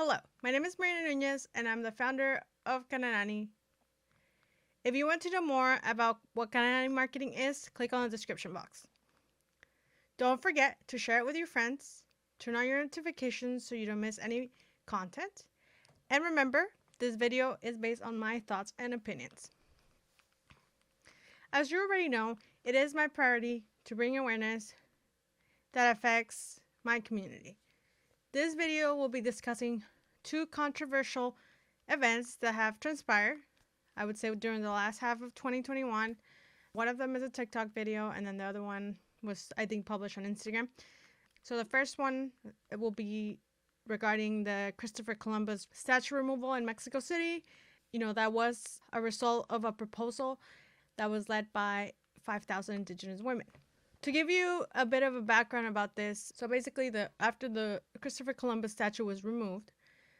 Hello, my name is Marina Nunez, and I'm the founder of Kananani. If you want to know more about what Kananani marketing is, click on the description box. Don't forget to share it with your friends, turn on your notifications so you don't miss any content, and remember, this video is based on my thoughts and opinions. As you already know, it is my priority to bring awareness that affects my community. This video will be discussing two controversial events that have transpired, I would say during the last half of 2021. One of them is a TikTok video, and then the other one was, I think, published on Instagram. So the first one, it will be regarding the Christopher Columbus statue removal in Mexico City. That was a result of a proposal that was led by 5,000 Indigenous women. To give you a bit of a background about this, so basically after the Christopher Columbus statue was removed,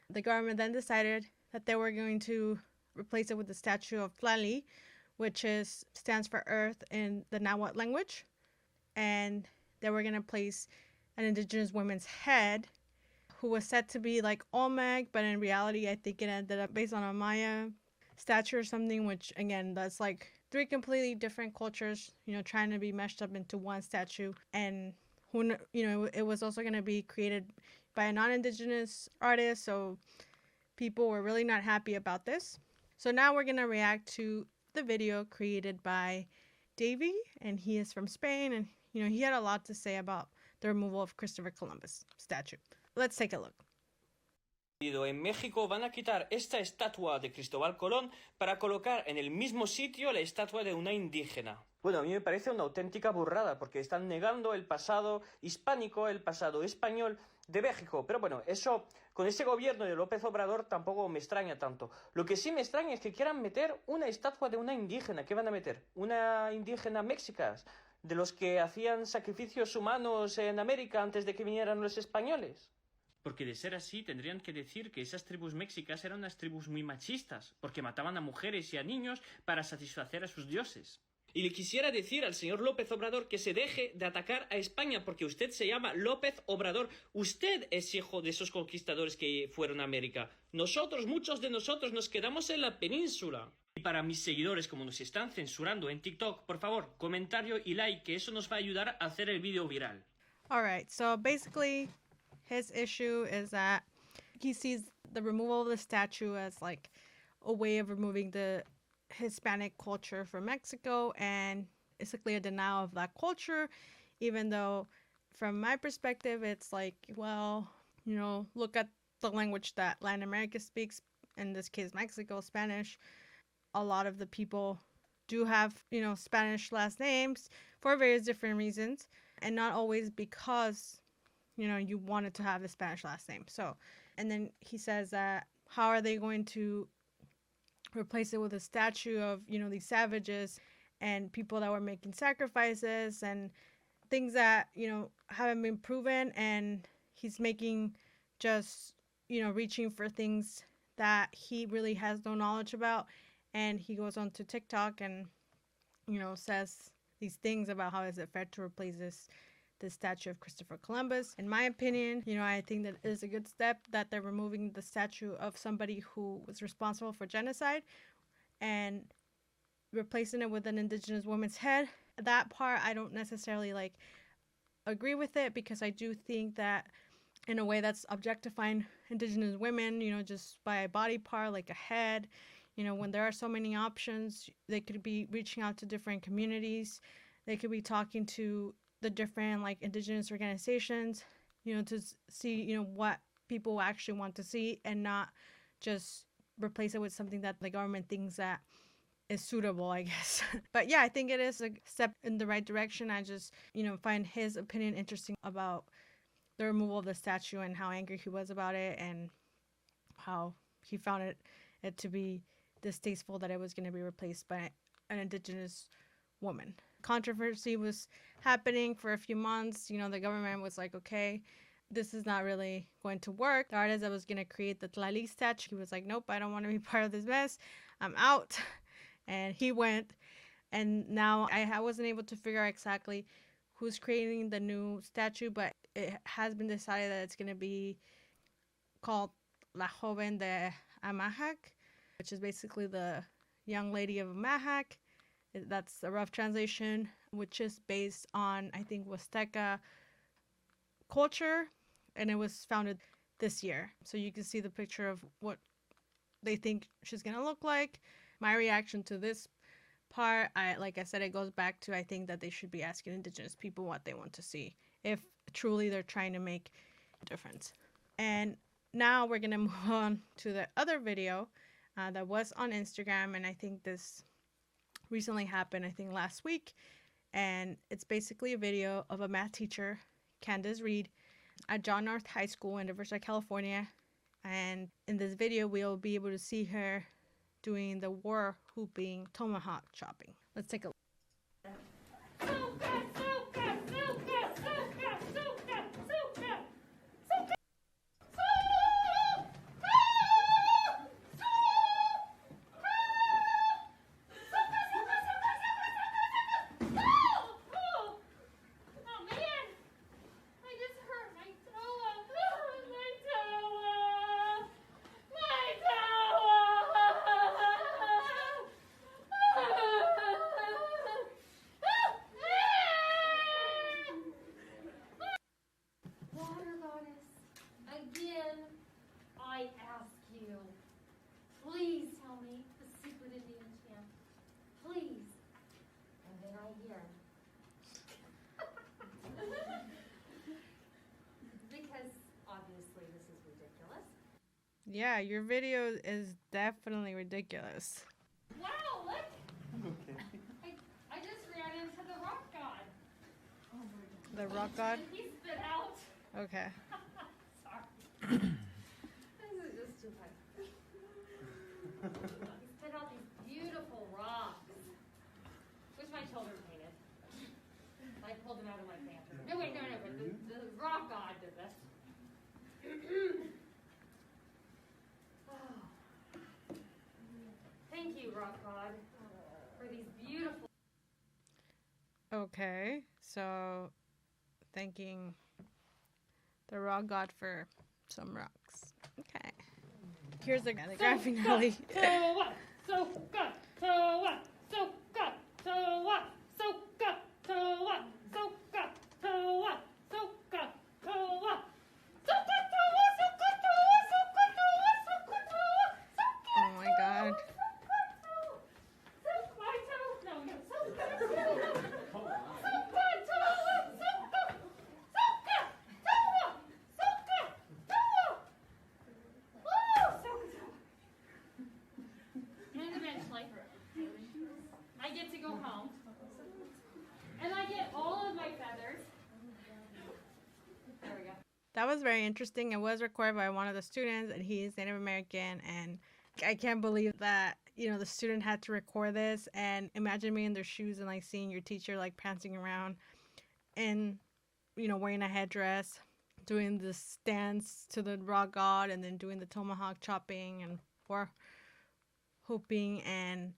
the government then decided that they were going to replace it with the statue of Tlali, which stands for earth in the Nahuatl language. And they were going to place an Indigenous woman's head, who was said to be like Olmec, but in reality, I think it ended up based on a Maya statue or something, which again, that's like three completely different cultures, trying to be meshed up into one statue. And it was also going to be created by a non-Indigenous artist, so people were really not happy about this. So now we're going to react to the video created by Davey, and he is from Spain, and he had a lot to say about the removal of Christopher Columbus statue. Let's take a look. En México van a quitar esta estatua de Cristóbal Colón para colocar en el mismo sitio la estatua de una indígena. Bueno, a mí me parece una auténtica burrada porque están negando el pasado hispánico, el pasado español de México. Pero bueno, eso con ese gobierno de López Obrador tampoco me extraña tanto. Lo que sí me extraña es que quieran meter una estatua de una indígena. ¿Qué van a meter? ¿Una indígena mexica? ¿De los que hacían sacrificios humanos en América antes de que vinieran los españoles? Porque de ser así tendrían que decir que esas tribus mexicas eran unas tribus muy machistas, porque mataban a mujeres y a niños para satisfacer a sus dioses. Y le quisiera decir al señor López Obrador que se deje de atacar a España, porque usted se llama López Obrador. Usted es hijo de esos conquistadores que fueron a América. Nosotros, muchos de nosotros, nos quedamos en la península. Y para mis seguidores, como nos están censurando en TikTok, por favor, comentario y like, que eso nos va a ayudar a hacer el vídeo viral. Alright, so basically his issue is that he sees the removal of the statue as like a way of removing the Hispanic culture from Mexico, and basically a denial of that culture, even though from my perspective it's like, well, look at the language that Latin America speaks, in this case Mexico, Spanish. A lot of the people do have Spanish last names for various different reasons, and not always because you wanted to have the Spanish last name. So, and then he says that how are they going to replace it with a statue of, these savages and people that were making sacrifices and things that, haven't been proven. And he's making just, reaching for things that he really has no knowledge about. And he goes on to TikTok and, says these things about how is it fair to replace the statue of Christopher Columbus. In my opinion, I think that it is a good step that they're removing the statue of somebody who was responsible for genocide and replacing it with an Indigenous woman's head. That part, I don't necessarily agree with it, because I do think that in a way that's objectifying Indigenous women, just by a body part, like a head. When there are so many options, they could be reaching out to different communities. They could be talking to the different Indigenous organizations, to see, what people actually want to see, and not just replace it with something that the government thinks that is suitable, I guess. But yeah, I think it is a step in the right direction. I just, find his opinion interesting about the removal of the statue and how angry he was about it, and how he found it to be distasteful that it was going to be replaced by an Indigenous woman. Controversy was happening for a few months. The government was like, okay, this is not really going to work. The artist that was going to create the Tlali statue, he was like, nope, I don't want to be part of this mess. I'm out. And he went. And now I wasn't able to figure out exactly who's creating the new statue, but it has been decided that it's going to be called La Joven de Amajac, which is basically the young lady of Amajac. That's a rough translation, which is based on, I think, Huasteca culture, and it was founded this year. So you can see the picture of what they think she's gonna look like. My reaction to this part, like I said, it goes back to, I think that they should be asking Indigenous people what they want to see, if truly they're trying to make a difference. And now we're gonna move on to the other video that was on Instagram, and I think this recently happened, I think last week. And it's basically a video of a math teacher, Candice Read, at John North High School in Riverside, California. And in this video, we'll be able to see her doing the war hooping tomahawk chopping. Let's take a look. Yeah, your video is definitely ridiculous. Wow, look! Okay. I just ran into the rock god. Oh my god. The rock god? And he spit out. Okay. Sorry. This is just too funny. He spit out these beautiful rocks, which my children painted. I pulled them out of my pantry. No, wait, no, but the rock god did this. Thank you, rock god, for these beautiful. Okay, so thanking the rock god for some rocks. Okay. Here's the grand finale. So what? So good. So what? So good. So what? So good. So what? So good. So what? So good. So what? So good. So what? So good. So what? So good. So what? So good. So what? So good. Oh my god. I get to go home, and I get all of my feathers. There we go. That was very interesting. It was recorded by one of the students, and he's Native American, and I can't believe that, the student had to record this. And imagine me in their shoes and like seeing your teacher like prancing around and, wearing a headdress, doing this dance to the rock god, and then doing the tomahawk chopping and war hooping. And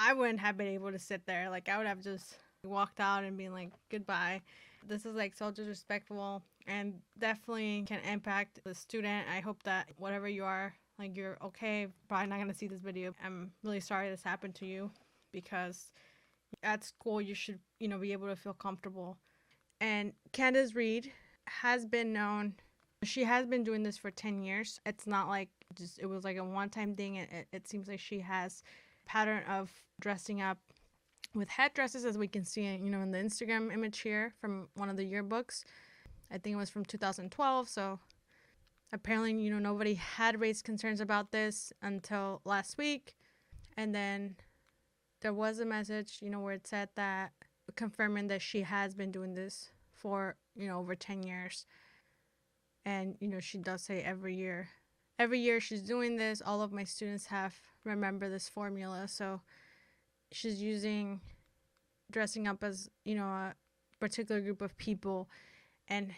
I wouldn't have been able to sit there. Like, I would have just walked out and been like, goodbye. This is like so disrespectful and definitely can impact the student. I hope that whatever you are, like, you're okay. Probably not going to see this video. I'm really sorry this happened to you, because at school you should, be able to feel comfortable. And Candice Read has been known, she has been doing this for 10 years. It's not like it was like a one-time thing. It seems like she has a pattern of dressing up with headdresses, as we can see, in the Instagram image here from one of the yearbooks. I think it was from 2012. So apparently, nobody had raised concerns about this until last week. And then there was a message, where it said that, confirming that she has been doing this for, over 10 years. And, she does say every year she's doing this, all of my students have remembered this formula. So she's using dressing up as, a particular group of people and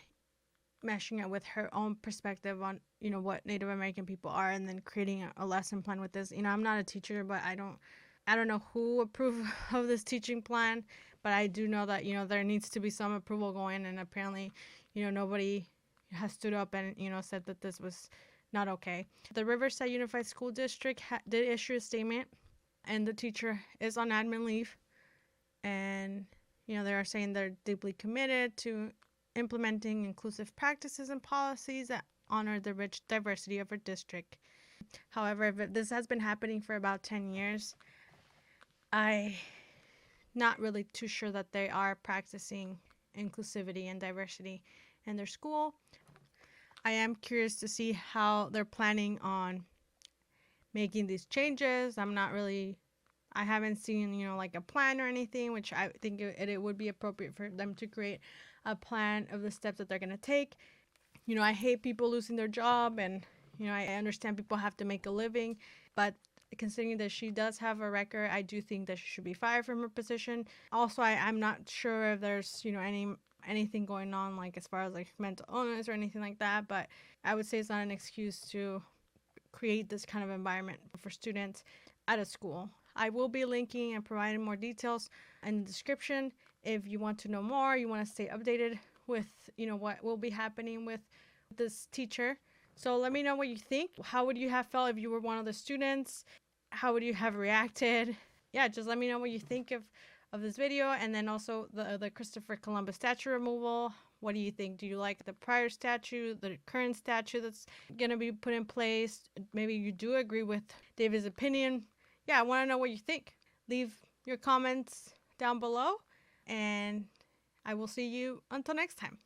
meshing it with her own perspective on, what Native American people are, and then creating a lesson plan with this. I'm not a teacher, but I don't know who approved of this teaching plan, but I do know that, there needs to be some approval going, and apparently, nobody has stood up and, said that this was not okay. The Riverside Unified School District did issue a statement, and the teacher is on admin leave. And, they are saying they're deeply committed to implementing inclusive practices and policies that honor the rich diversity of our district. However, if this has been happening for about 10 years, I'm not really too sure that they are practicing inclusivity and diversity in their school. I am curious to see how they're planning on making these changes. I haven't seen, like a plan or anything, which I think it would be appropriate for them to create a plan of the steps that they're going to take. I hate people losing their job, and, I understand people have to make a living, but considering that she does have a record, I do think that she should be fired from her position. Also, I'm not sure if there's, anything going on, like as far as like mental illness or anything like that, but I would say it's not an excuse to create this kind of environment for students at a school. I will be linking and providing more details in the description if you want to know more, you want to stay updated with, what will be happening with this teacher. So let me know what you think. How would you have felt if you were one of the students? How would you have reacted? Yeah, just let me know what you think of this video. And then also the Christopher Columbus statue removal. What do you think? Do you like the prior statue, the current statue that's going to be put in place? Maybe you do agree with David's opinion. Yeah, I want to know what you think. Leave your comments down below, and I will see you until next time.